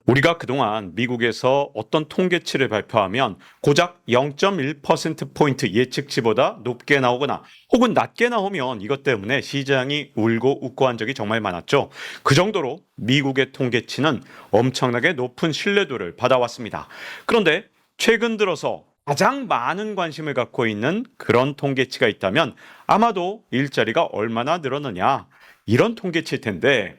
우리가 그동안 미국에서 어떤 통계치를 발표하면 고작 0.1%포인트 예측치보다 높게 나오거나 혹은 낮게 나오면 이것 때문에 시장이 울고 웃고 한 적이 정말 많았죠. 그 정도로 미국의 통계치는 엄청나게 높은 신뢰도를 받아왔습니다. 그런데 최근 들어서 가장 많은 관심을 갖고 있는 그런 통계치가 있다면 아마도 일자리가 얼마나 늘었느냐 이런 통계치일 텐데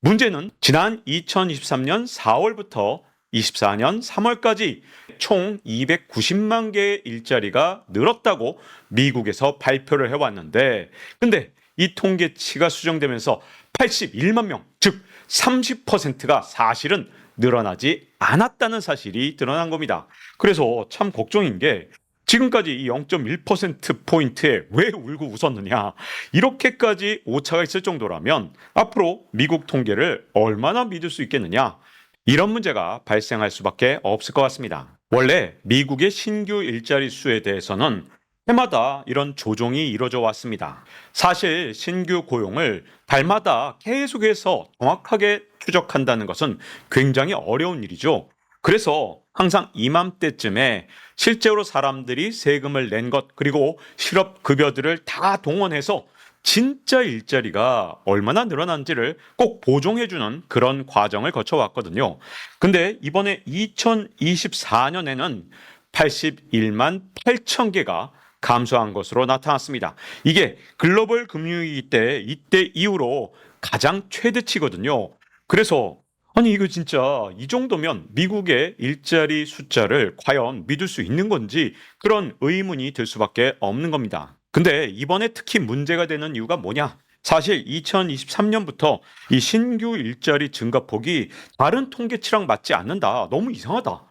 문제는 지난 2023년 4월부터 24년 3월까지 총 290만 개의 일자리가 늘었다고 미국에서 발표를 해왔는데, 근데 이 통계치가 수정되면서 81만 명, 즉 30%가 사실은 늘어나지 않았다는 사실이 드러난 겁니다. 그래서 참 걱정인 게 지금까지 이 0.1%포인트에 왜 울고 웃었느냐. 이렇게까지 오차가 있을 정도라면 앞으로 미국 통계를 얼마나 믿을 수 있겠느냐. 이런 문제가 발생할 수밖에 없을 것 같습니다. 원래 미국의 신규 일자리 수에 대해서는 해마다 이런 조정이 이뤄져 왔습니다. 사실 신규 고용을 달마다 계속해서 정확하게 추적한다는 것은 굉장히 어려운 일이죠. 그래서 항상 이맘때쯤에 실제로 사람들이 세금을 낸 것 그리고 실업급여들을 다 동원해서 진짜 일자리가 얼마나 늘어난지를 꼭 보정해주는 그런 과정을 거쳐왔거든요. 근데 이번에 2024년에는 81만 8천 개가 감소한 것으로 나타났습니다. 이게 글로벌 금융위기 때 이때 이후로 가장 최대치거든요. 그래서 아니 이거 진짜 이 정도면 미국의 일자리 숫자를 과연 믿을 수 있는 건지 그런 의문이 들 수밖에 없는 겁니다. 근데 이번에 특히 문제가 되는 이유가 뭐냐? 사실 2023년부터 이 신규 일자리 증가폭이 다른 통계치랑 맞지 않는다. 너무 이상하다.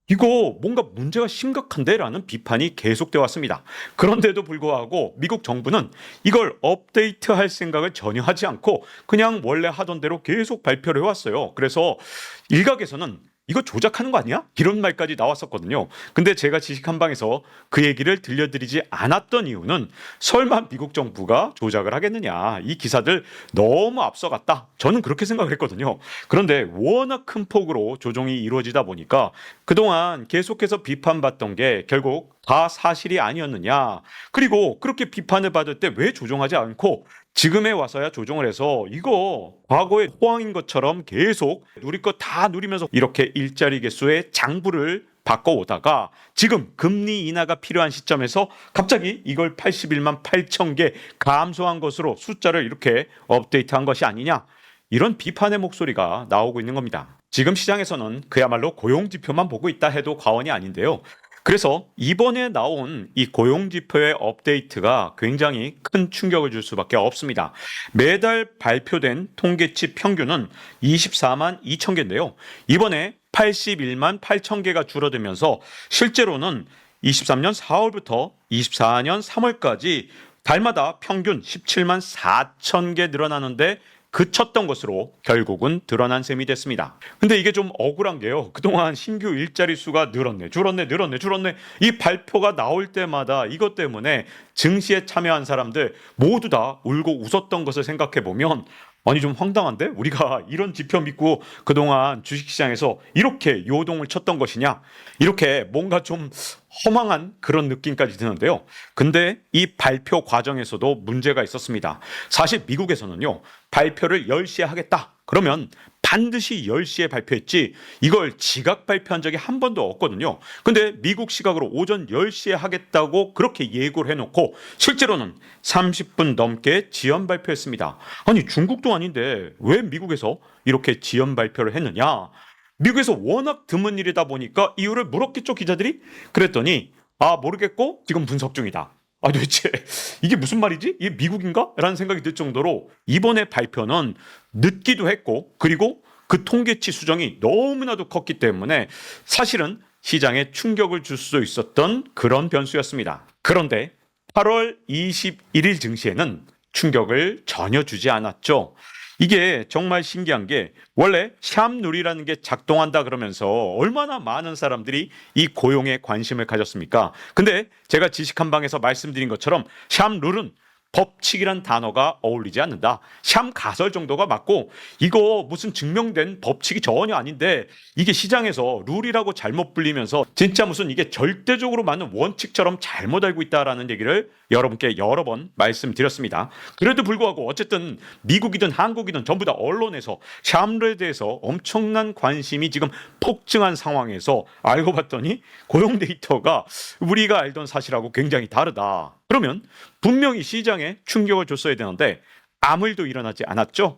이거 뭔가 문제가 심각한데라는 비판이 계속돼 왔습니다. 그런데도 불구하고 미국 정부는 이걸 업데이트할 생각을 전혀 하지 않고 그냥 원래 하던 대로 계속 발표를 해왔어요. 그래서 일각에서는 이거 조작하는 거 아니야? 이런 말까지 나왔었거든요. 근데 제가 지식 한방에서 그 얘기를 들려드리지 않았던 이유는 설마 미국 정부가 조작을 하겠느냐. 이 기사들 너무 앞서갔다. 저는 그렇게 생각을 했거든요. 그런데 워낙 큰 폭으로 조정이 이루어지다 보니까 그동안 계속해서 비판받던 게 결국 다 사실이 아니었느냐. 그리고 그렇게 비판을 받을 때 왜 조정하지 않고 지금에 와서야 조정을 해서 이거 과거의 호황인 것처럼 계속 누릴 것 다 누리면서 이렇게 일자리 개수의 장부를 바꿔오다가 지금 금리 인하가 필요한 시점에서 갑자기 이걸 81만 8천 개 감소한 것으로 숫자를 이렇게 업데이트한 것이 아니냐. 이런 비판의 목소리가 나오고 있는 겁니다. 지금 시장에서는 그야말로 고용지표만 보고 있다 해도 과언이 아닌데요. 그래서 이번에 나온 이 고용지표의 업데이트가 굉장히 큰 충격을 줄 수밖에 없습니다. 매달 발표된 통계치 평균은 24만 2천 개인데요. 이번에 81만 8천 개가 줄어들면서 실제로는 23년 4월부터 24년 3월까지 달마다 평균 17만 4천 개 늘어나는데 그쳤던 것으로 결국은 드러난 셈이 됐습니다. 근데 이게 좀 억울한 게요. 그동안 신규 일자리 수가 늘었네, 줄었네. 이 발표가 나올 때마다 이것 때문에 증시에 참여한 사람들 모두 다 울고 웃었던 것을 생각해 보면 아니 좀 황당한데? 우리가 이런 지표 믿고 그동안 주식시장에서 이렇게 요동을 쳤던 것이냐? 이렇게 뭔가 좀 허망한 그런 느낌까지 드는데요. 근데 이 발표 과정에서도 문제가 있었습니다. 사실 미국에서는요. 발표를 10시에 하겠다. 그러면 반드시 10시에 발표했지 이걸 지각 발표한 적이 한 번도 없거든요. 근데 미국 시각으로 오전 10시에 하겠다고 그렇게 예고를 해놓고 실제로는 30분 넘게 지연 발표했습니다. 아니 중국도 아닌데 왜 미국에서 이렇게 지연 발표를 했느냐? 미국에서 워낙 드문 일이다 보니까 이유를 물었겠죠 기자들이? 그랬더니 아 모르겠고 지금 분석 중이다. 아 도대체 이게 무슨 말이지? 이게 미국인가? 라는 생각이 들 정도로 이번에 발표는 늦기도 했고 그리고 그 통계치 수정이 너무나도 컸기 때문에 사실은 시장에 충격을 줄 수 있었던 그런 변수였습니다. 그런데 8월 21일 증시에는 충격을 전혀 주지 않았죠. 이게 정말 신기한 게 원래 샵룰이라는 게 작동한다 그러면서 얼마나 많은 사람들이 이 고용에 관심을 가졌습니까? 근데 제가 지식 한방에서 말씀드린 것처럼 샵룰은 법칙이란 단어가 어울리지 않는다. 샴 가설 정도가 맞고 이거 무슨 증명된 법칙이 전혀 아닌데 이게 시장에서 룰이라고 잘못 불리면서 진짜 무슨 이게 절대적으로 맞는 원칙처럼 잘못 알고 있다라는 얘기를 여러분께 여러 번 말씀드렸습니다. 그래도 불구하고 어쨌든 미국이든 한국이든 전부 다 언론에서 샴에 대해서 엄청난 관심이 지금 폭증한 상황에서 알고 봤더니 고용 데이터가 우리가 알던 사실하고 굉장히 다르다. 그러면 분명히 시장에 충격을 줬어야 되는데 아무 일도 일어나지 않았죠.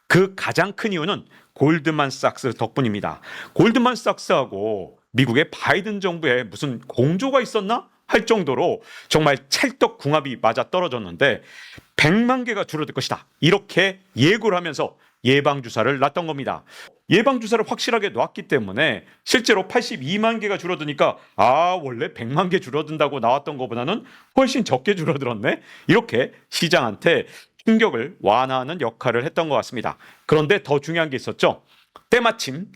그 가장 큰 이유는 골드만삭스 덕분입니다. 골드만삭스하고 미국의 바이든 정부에 무슨 공조가 있었나? 할 정도로 정말 찰떡궁합이 맞아 떨어졌는데 100만 개가 줄어들 것이다. 이렇게 예고를 하면서 예방주사를 놨던 겁니다. 예방주사를 확실하게 놨기 때문에 실제로 82만 개가 줄어드니까 원래 100만 개 줄어든다고 나왔던 것보다는 훨씬 적게 줄어들었네. 이렇게 시장한테 충격을 완화하는 역할을 했던 것 같습니다. 그런데 더 중요한 게 있었죠. 때마침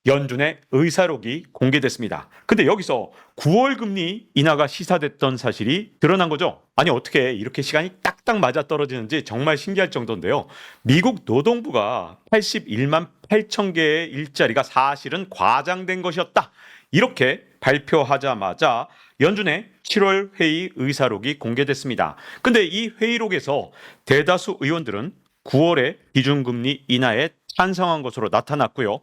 연준의 의사록이 공개됐습니다. 근데 여기서 9월 금리 인하가 시사됐던 사실이 드러난 거죠. 아니 어떻게 이렇게 시간이 딱딱 맞아떨어지는지 정말 신기할 정도인데요. 미국 노동부가 81만 8천 개의 일자리가 사실은 과장된 것이었다. 이렇게 발표하자마자 연준의 7월 회의 의사록이 공개됐습니다. 근데 이 회의록에서 대다수 의원들은 9월에 기준금리 인하에 찬성한 것으로 나타났고요.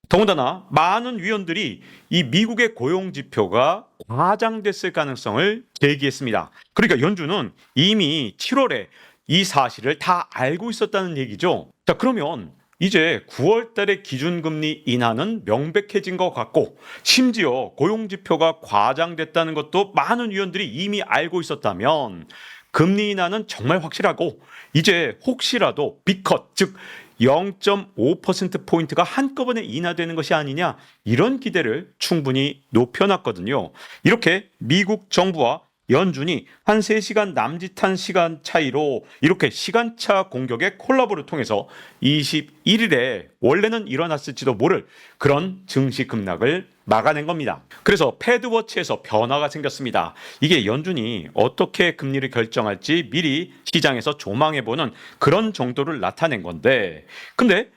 더군다나 많은 위원들이 이 미국의 고용 지표가 과장됐을 가능성을 제기했습니다. 그러니까 연준은 이미 7월에 이 사실을 다 알고 있었다는 얘기죠. 자, 그러면 이제 9월 달에 기준금리 인하는 명백해진 것 같고 심지어 고용 지표가 과장됐다는 것도 많은 위원들이 이미 알고 있었다면 금리 인하는 정말 확실하고 이제 혹시라도 빅컷, 즉 0.5%포인트가 한꺼번에 인하되는 것이 아니냐 이런 기대를 충분히 높여놨거든요. 이렇게 미국 정부와 연준이 한 3시간 남짓한 시간 차이로 이렇게 시간차 공격의 콜라보를 통해서 21일에 원래는 일어났을지도 모를 그런 증시 급락을 막아낸 겁니다. 그래서 패드워치에서 변화가 생겼습니다. 이게 연준이 어떻게 금리를 결정할지 미리 시장에서 조망해보는 그런 정도를 나타낸 건데 근데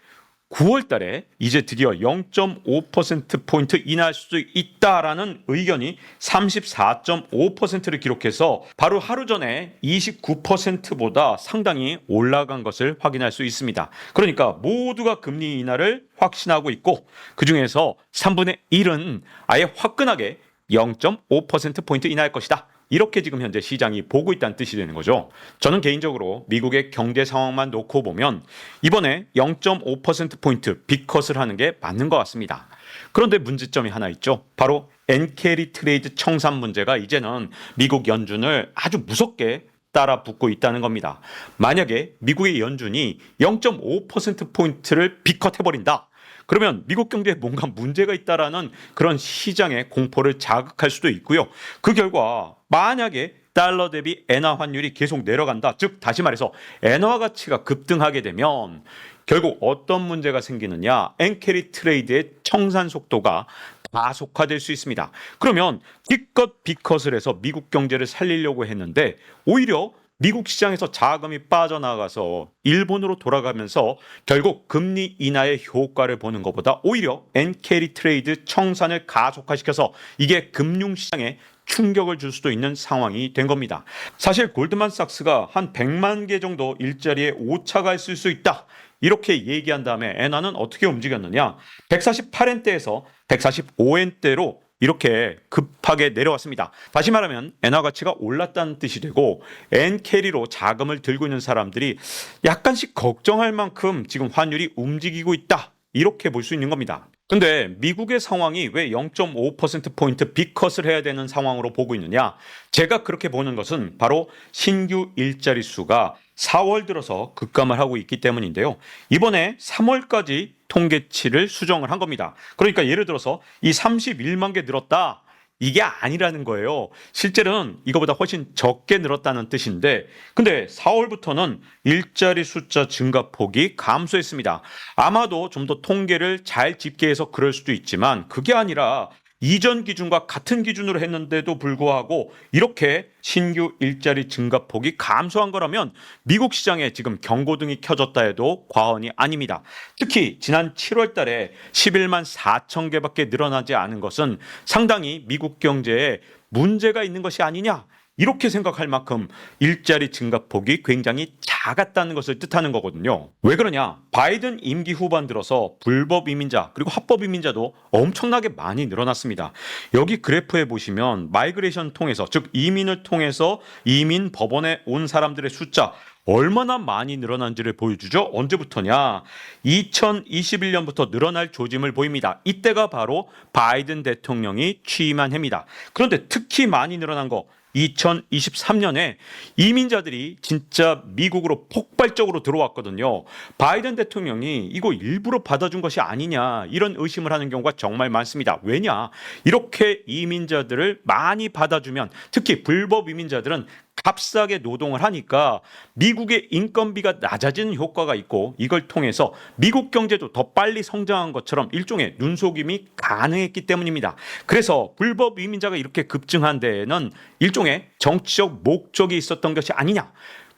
9월 달에 이제 드디어 0.5%포인트 인하할 수 있다라는 의견이 34.5%를 기록해서 바로 하루 전에 29%보다 상당히 올라간 것을 확인할 수 있습니다. 그러니까 모두가 금리 인하를 확신하고 있고 그중에서 3분의 1은 아예 화끈하게 0.5%포인트 인하할 것이다. 이렇게 지금 현재 시장이 보고 있다는 뜻이 되는 거죠. 저는 개인적으로 미국의 경제 상황만 놓고 보면 이번에 0.5%포인트 빅컷을 하는 게 맞는 것 같습니다. 그런데 문제점이 하나 있죠. 바로 엔캐리 트레이드 청산 문제가 이제는 미국 연준을 아주 무섭게 따라 붙고 있다는 겁니다. 만약에 미국의 연준이 0.5%포인트를 빅컷해버린다. 그러면 미국 경제에 뭔가 문제가 있다라는 그런 시장의 공포를 자극할 수도 있고요. 그 결과 만약에 달러 대비 엔화 환율이 계속 내려간다. 즉 다시 말해서 엔화 가치가 급등하게 되면 결국 어떤 문제가 생기느냐. 엔캐리 트레이드의 청산 속도가 가속화될 수 있습니다. 그러면 기껏 빅컷을 해서 미국 경제를 살리려고 했는데 오히려 미국 시장에서 자금이 빠져나가서 일본으로 돌아가면서 결국 금리 인하의 효과를 보는 것보다 오히려 엔캐리 트레이드 청산을 가속화시켜서 이게 금융시장에 충격을 줄 수도 있는 상황이 된 겁니다. 사실 골드만삭스가 한 100만 개 정도 일자리에 오차가 있을 수 있다. 이렇게 얘기한 다음에 엔화는 어떻게 움직였느냐. 148엔대에서 145엔대로 이렇게 급하게 내려왔습니다. 다시 말하면 엔화 가치가 올랐다는 뜻이 되고 엔캐리로 자금을 들고 있는 사람들이 약간씩 걱정할 만큼 지금 환율이 움직이고 있다. 이렇게 볼 수 있는 겁니다. 근데 미국의 상황이 왜 0.5%포인트 빅컷을 해야 되는 상황으로 보고 있느냐? 제가 그렇게 보는 것은 바로 신규 일자리 수가 4월 들어서 급감을 하고 있기 때문인데요. 이번에 3월까지 통계치를 수정을 한 겁니다. 그러니까 예를 들어서 이 31만 개 늘었다. 이게 아니라는 거예요. 실제로는 이거보다 훨씬 적게 늘었다는 뜻인데 근데 4월부터는 일자리 숫자 증가폭이 감소했습니다. 아마도 좀 더 통계를 잘 집계해서 그럴 수도 있지만 그게 아니라 이전 기준과 같은 기준으로 했는데도 불구하고 이렇게 신규 일자리 증가폭이 감소한 거라면 미국 시장에 지금 경고등이 켜졌다 해도 과언이 아닙니다. 특히 지난 7월 달에 11만 4천 개밖에 늘어나지 않은 것은 상당히 미국 경제에 문제가 있는 것이 아니냐, 이렇게 생각할 만큼 일자리 증가폭이 굉장히 작았다는 것을 뜻하는 거거든요. 왜 그러냐? 바이든 임기 후반 들어서 불법 이민자 그리고 합법 이민자도 엄청나게 많이 늘어났습니다. 여기 그래프에 보시면 마이그레이션 통해서, 즉 이민을 통해서 이민 법원에 온 사람들의 숫자 얼마나 많이 늘어난지를 보여주죠. 언제부터냐? 2021년부터 늘어날 조짐을 보입니다. 이때가 바로 바이든 대통령이 취임한 해입니다. 그런데 특히 많이 늘어난 거 2023년에 이민자들이 진짜 미국으로 폭발적으로 들어왔거든요. 바이든 대통령이 이거 일부러 받아준 것이 아니냐, 이런 의심을 하는 경우가 정말 많습니다. 왜냐? 이렇게 이민자들을 많이 받아주면, 특히 불법 이민자들은 값싸게 노동을 하니까 미국의 인건비가 낮아지는 효과가 있고, 이걸 통해서 미국 경제도 더 빨리 성장한 것처럼 일종의 눈속임이 가능했기 때문입니다. 그래서 불법 이민자가 이렇게 급증한 데에는 일종의 정치적 목적이 있었던 것이 아니냐,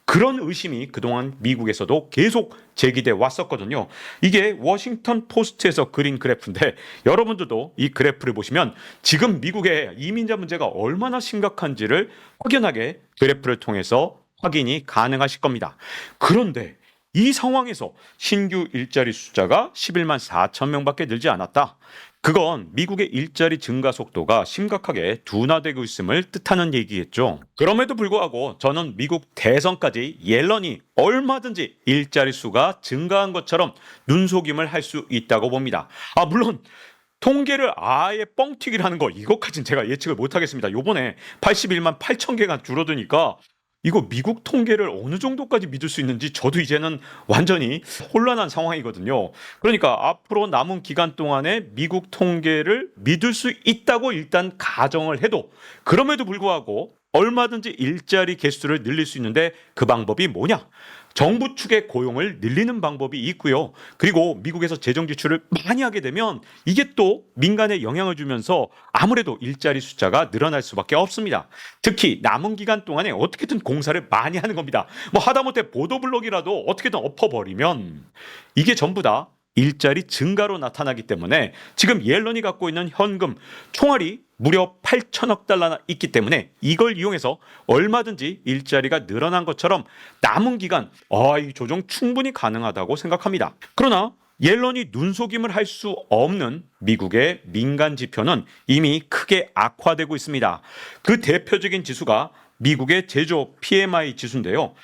그런 의심이 그동안 미국에서도 계속 제기돼 왔었거든요. 이게 워싱턴 포스트에서 그린 그래프인데, 여러분들도 이 그래프를 보시면 지금 미국의 이민자 문제가 얼마나 심각한지를 확연하게 그래프를 통해서 확인이 가능하실 겁니다. 그런데 이 상황에서 신규 일자리 숫자가 11만 4천 명밖에 늘지 않았다. 그건 미국의 일자리 증가 속도가 심각하게 둔화되고 있음을 뜻하는 얘기겠죠. 그럼에도 불구하고 저는 미국 대선까지 옐런이 얼마든지 일자리 수가 증가한 것처럼 눈속임을 할 수 있다고 봅니다. 물론 통계를 아예 뻥튀기를 하는 거, 이것까진 제가 예측을 못하겠습니다. 요번에 81만 8천 개가 줄어드니까 이거 미국 통계를 어느 정도까지 믿을 수 있는지 저도 이제는 완전히 혼란한 상황이거든요. 그러니까 앞으로 남은 기간 동안에 미국 통계를 믿을 수 있다고 일단 가정을 해도, 그럼에도 불구하고 얼마든지 일자리 개수를 늘릴 수 있는데 그 방법이 뭐냐? 정부 측의 고용을 늘리는 방법이 있고요. 그리고 미국에서 재정 지출을 많이 하게 되면 이게 또 민간에 영향을 주면서 아무래도 일자리 숫자가 늘어날 수밖에 없습니다. 특히 남은 기간 동안에 어떻게든 공사를 많이 하는 겁니다. 하다못해 보도블록이라도 어떻게든 엎어버리면 이게 전부 다 일자리 증가로 나타나기 때문에 지금 옐런이 갖고 있는 현금 총알이 무려 8천억 달러나 있기 때문에 이걸 이용해서 얼마든지 일자리가 늘어난 것처럼 남은 기간 이 조정 충분히 가능하다고 생각합니다. 그러나 옐런이 눈속임을 할 수 없는 미국의 민간 지표는 이미 크게 악화되고 있습니다. 그 대표적인 지수가 미국의 제조업 PMI 지수인데요.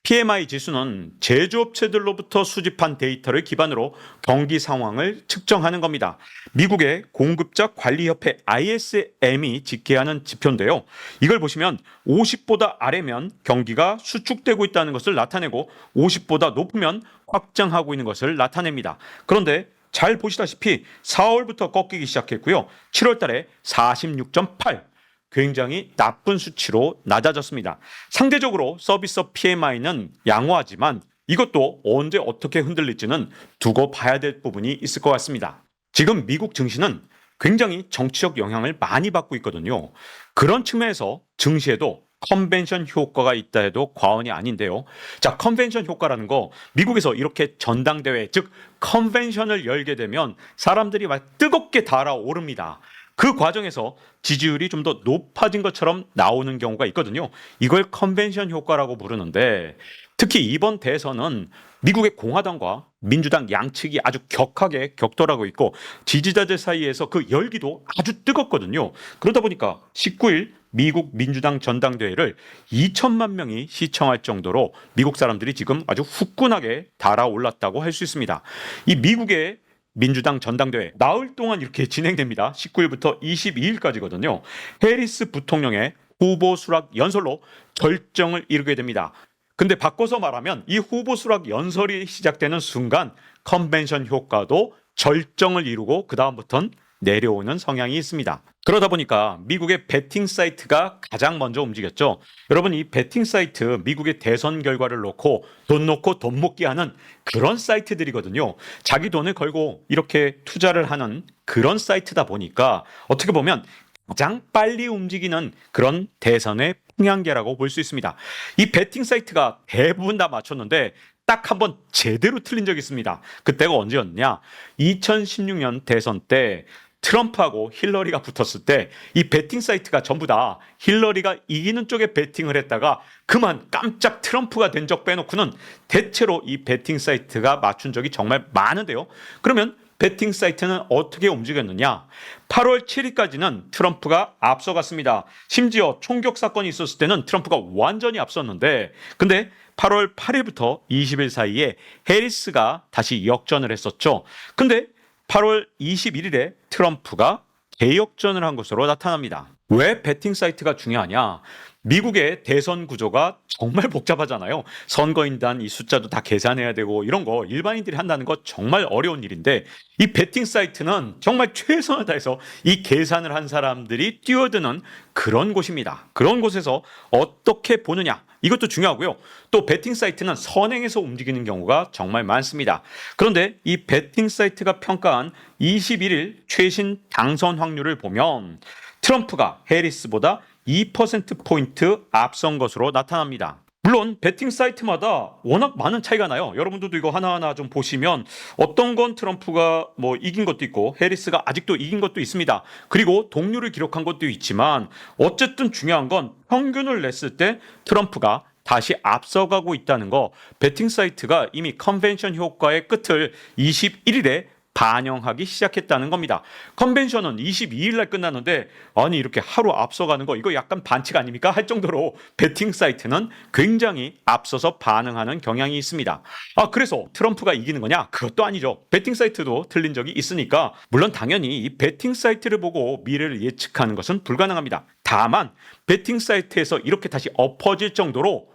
PMI 지수는 제조업체들로부터 수집한 데이터를 기반으로 경기 상황을 측정하는 겁니다. 미국의 공급자 관리협회 ISM이 집계하는 지표인데요. 이걸 보시면 50보다 아래면 경기가 수축되고 있다는 것을 나타내고 50보다 높으면 확장하고 있는 것을 나타냅니다. 그런데 잘 보시다시피 4월부터 꺾이기 시작했고요. 7월 달에 46.8, 굉장히 나쁜 수치로 낮아졌습니다. 상대적으로 서비스업 PMI는 양호하지만 이것도 언제 어떻게 흔들릴지는 두고 봐야 될 부분이 있을 것 같습니다. 지금 미국 증시는 굉장히 정치적 영향을 많이 받고 있거든요. 그런 측면에서 증시에도 컨벤션 효과가 있다 해도 과언이 아닌데요. 자, 컨벤션 효과라는 거, 미국에서 이렇게 전당대회, 즉 컨벤션을 열게 되면 사람들이 막 뜨겁게 달아오릅니다. 그 과정에서 지지율이 좀 더 높아진 것처럼 나오는 경우가 있거든요. 이걸 컨벤션 효과라고 부르는데, 특히 이번 대선은 미국의 공화당과 민주당 양측이 아주 격하게 격돌하고 있고 지지자들 사이에서 그 열기도 아주 뜨겁거든요. 그러다 보니까 19일 미국 민주당 전당대회를 2천만 명이 시청할 정도로 미국 사람들이 지금 아주 후끈하게 달아올랐다고 할 수 있습니다. 이 미국의 민주당 전당대회 나흘 동안 이렇게 진행됩니다. 19일부터 22일까지거든요. 해리스 부통령의 후보 수락 연설로 결정을 이루게 됩니다. 근데 바꿔서 말하면 이 후보 수락 연설이 시작되는 순간 컨벤션 효과도 절정을 이루고 그 다음부터는 내려오는 성향이 있습니다. 그러다 보니까 미국의 베팅 사이트가 가장 먼저 움직였죠. 여러분, 이 베팅 사이트 미국의 대선 결과를 놓고 돈 먹기 하는 그런 사이트들이거든요. 자기 돈을 걸고 이렇게 투자를 하는 그런 사이트다 보니까 어떻게 보면 가장 빨리 움직이는 그런 대선의 풍향계라고 볼 수 있습니다. 이 베팅 사이트가 대부분 다 맞췄는데 딱 한 번 제대로 틀린 적이 있습니다. 그때가 언제였냐? 2016년 대선 때 트럼프하고 힐러리가 붙었을 때 이 베팅 사이트가 전부 다 힐러리가 이기는 쪽에 베팅을 했다가 그만 깜짝 트럼프가 된 적 빼놓고는 대체로 이 베팅 사이트가 맞춘 적이 정말 많은데요. 그러면 베팅 사이트는 어떻게 움직였느냐? 8월 7일까지는 트럼프가 앞서갔습니다. 심지어 총격 사건이 있었을 때는 트럼프가 완전히 앞섰는데, 근데 8월 8일부터 20일 사이에 해리스가 다시 역전을 했었죠. 근데 8월 21일에 트럼프가 대역전을 한 것으로 나타납니다. 왜 베팅 사이트가 중요하냐? 미국의 대선 구조가 정말 복잡하잖아요. 선거인단 이 숫자도 다 계산해야 되고 이런 거 일반인들이 한다는 거 정말 어려운 일인데 이 베팅 사이트는 정말 최선을 다해서 이 계산을 한 사람들이 뛰어드는 그런 곳입니다. 그런 곳에서 어떻게 보느냐? 이것도 중요하고요. 또 베팅 사이트는 선행해서 움직이는 경우가 정말 많습니다. 그런데 이 베팅 사이트가 평가한 21일 최신 당선 확률을 보면 트럼프가 해리스보다 2%포인트 앞선 것으로 나타납니다. 물론 베팅 사이트마다 워낙 많은 차이가 나요. 여러분들도 이거 하나하나 좀 보시면 어떤 건 트럼프가 이긴 것도 있고 해리스가 아직도 이긴 것도 있습니다. 그리고 동률을 기록한 것도 있지만 어쨌든 중요한 건 평균을 냈을 때 트럼프가 다시 앞서가고 있다는 거, 베팅 사이트가 이미 컨벤션 효과의 끝을 21일에 반영하기 시작했다는 겁니다. 컨벤션은 22일 날 끝났는데 아니 이렇게 하루 앞서가는 거 이거 약간 반칙 아닙니까? 할 정도로 베팅 사이트는 굉장히 앞서서 반응하는 경향이 있습니다. 그래서 트럼프가 이기는 거냐? 그것도 아니죠. 베팅 사이트도 틀린 적이 있으니까 물론 당연히 이 베팅 사이트를 보고 미래를 예측하는 것은 불가능합니다. 다만 베팅 사이트에서 이렇게 다시 엎어질 정도로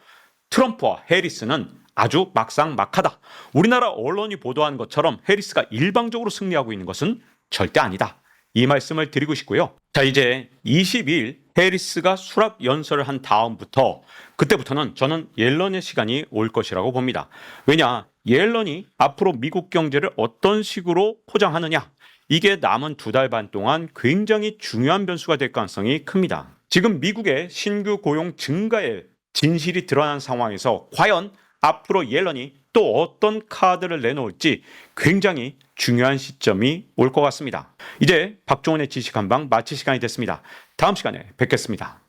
트럼프와 해리스는 아주 막상막하다. 우리나라 언론이 보도한 것처럼 해리스가 일방적으로 승리하고 있는 것은 절대 아니다. 이 말씀을 드리고 싶고요. 자, 이제 22일 해리스가 수락 연설을 한 다음부터 그때부터는 저는 옐런의 시간이 올 것이라고 봅니다. 왜냐? 옐런이 앞으로 미국 경제를 어떤 식으로 포장하느냐? 이게 남은 2달 반 동안 굉장히 중요한 변수가 될 가능성이 큽니다. 지금 미국의 신규 고용 증가의 진실이 드러난 상황에서 과연 앞으로 옐런이 또 어떤 카드를 내놓을지 굉장히 중요한 시점이 올 것 같습니다. 이제 박종원의 지식 한방 마칠 시간이 됐습니다. 다음 시간에 뵙겠습니다.